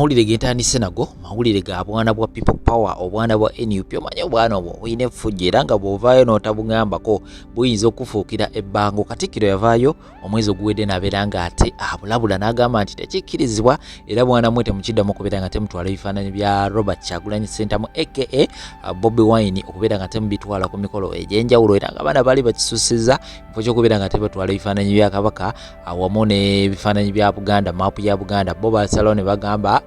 amawulire gentandise nago mawulire ga bwana bwa People Power obwana bwa NUP omanyi obwana obwo buyina effujjo era nga bw'ovaayo n'otabungambako buyinza okufuukira ebbango. Katikkiro yavaayo omwezi oguwedde n'abeera nga ate abulabula n'agamba nti tekikkirizibwa era bwana mwe temukiddamu okubeera nga temutwala ebifaananyi bya Robert Kyagulanyi Ssentamu aka Bobi Wine okubeera nga temubitwala ku mikolo egy'enjawulo era nga abaana bali bakisusiza mufo ky'okubeera nga tebatwala ebifaananyi bya Kabaka awamu n'ebifaananyi bya Buganda maapu ya Buganda bo basalawo ne bagamba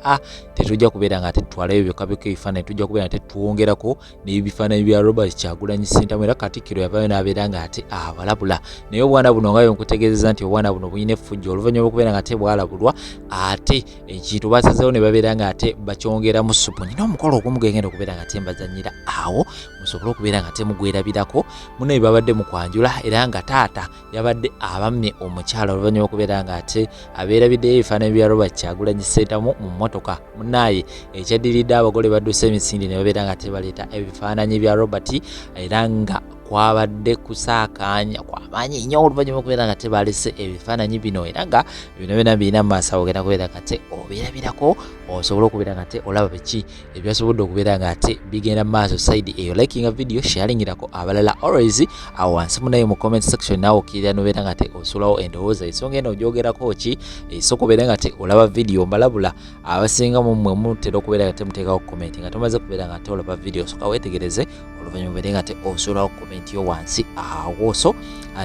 tetujja kubeera nga tetutwalayo byokka ebifaananyi tujja kubeera nga tetuwongerako n'ebifaananyi bya Robert Kyagulanyi Ssentamu era Katikkiro yavaayo n'abeera nga ate abalabula naye obwana buno nga bwenkutegeezeza nti obwana buno buyina effujjo oluvannyuma lw'okubeera nga te bwalabulwa ate ekintu basazeewo ne babeera nga ate bakyongeramu supu nyina omukolo ogumu gegenda okubeera nga tembazanyira awo musobole okubeera nga temugwerabirako munaye babadde mu kwanjula era nga taata yabadde abamye omukyala oluvannyuma lw'okubeera nga ate abeerabiddeyo ebifaananyi bya Robert Kyagulanyi Ssentamu mu mmotoka munaye ekyaddiridde abagole badduse emisinde ne babeera nga tebaleeta ebifaananyi bya Robert era nga kwabadde kusaakaanya kwamaanyi nnyo oluvannyuma okubeera nga tebalese ebifaananyi bino era nga bino byonna birina mu maaso ogenda kubeera nga te obeerabirako osobole okubeera nga te olaba biki ebyasobodde okubeera nga te bigenda mu maaso sayidi eyo likinga video sharingirako abalala always awo wansi munaye mu comment section naawe okkirira nobeera nga te osulawo endowooza ensonga eno ogyogerako ki esooka obeera nga te olaba video mbalabula abasinga mu mmwe mutera okubeera nga temuteekako comment nga tomaze kubeera nga te olaba video soka weetegereze oluvannyuma obeere nga te osulawo comment yo wansi awo so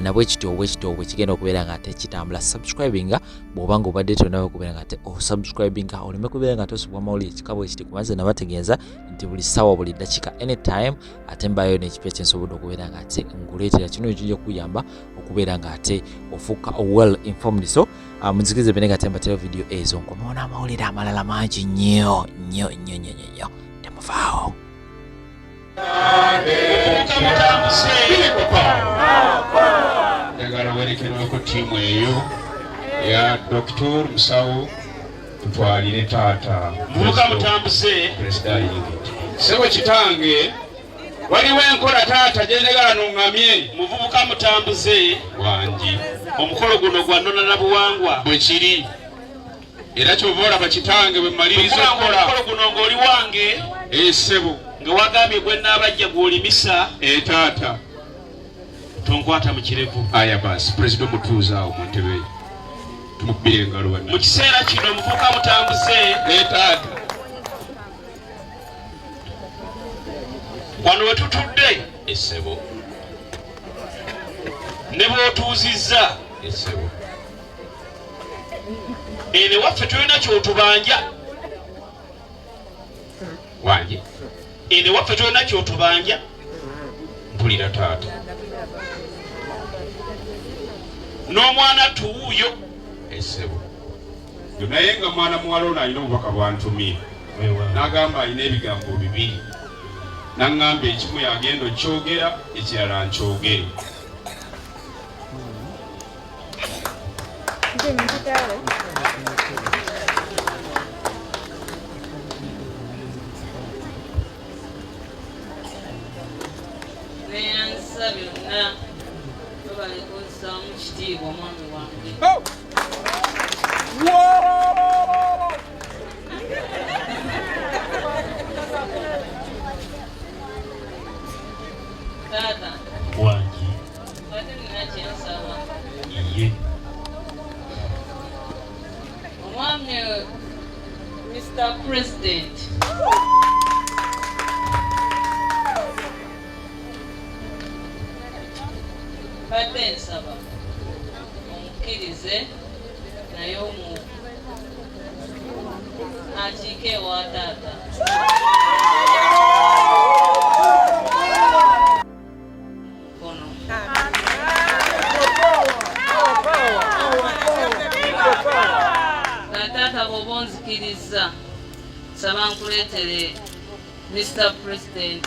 nabwe kityo kigenda okubeera nga te kitambula subscribinga bw'oba nga obadde tonawe okubeera nga te osubscribinga oleme kubeera nga tosubwa mawulire kikabo ekiti kumaze nabategeeza nti buli ssaawa buli ddakiika anytime ate mbayo n'ekipya kyensobodde okubeera nga ate nguleetera kino ekijja kuyamba okubeera nga ate ofuuka well informed so muzikirize bene nga tembatera video ezo nkomawo n'amawulire amalala mangi nnyo temuvaawo. Njagala werekerweko ttiimu eyo ya Dr. Musawo tutwalire taata muvuka mutambuze sebo kitange waliwo enkola taata gyenjagala nuŋŋamye muvubuka mutambuze wangi omukolo guno gwa nnona na buwangwa bwe kiri era kyova olaba kitange bwe mmaliriza okukola omukolo guno ng'oli wange sebo nga wagambye gwe n'abajja gw'olimisa taata tonkwata mu kirevu aya basi pulezidenti mutuuze awo mu ntebe tumukubire engalo mu kiseera kino muvubuka mutambuze taata wano we tutudde essebo ne bw'otuuzizza essebo ene waffe tulina ky'otubanja wangi ene waffe tulina ky'otubanja mpulira taata n'omwana tuwuuyo essebo naye nga mwana muwala ono alina obubaka bwantumye n'agamba alina ebigambo bibiri n'aŋŋamba ekimu yagenda okyogera ekirala nkyogere neyansa byonna tobalekozesaamu kitiibwa omwami wange taata wangi ate nina kyensaba ye omwami Mr. President badde nsaba omukkirize naye akiike ewa taata kono taata bw'oba onzikiriza saba nkuleetere Mr. President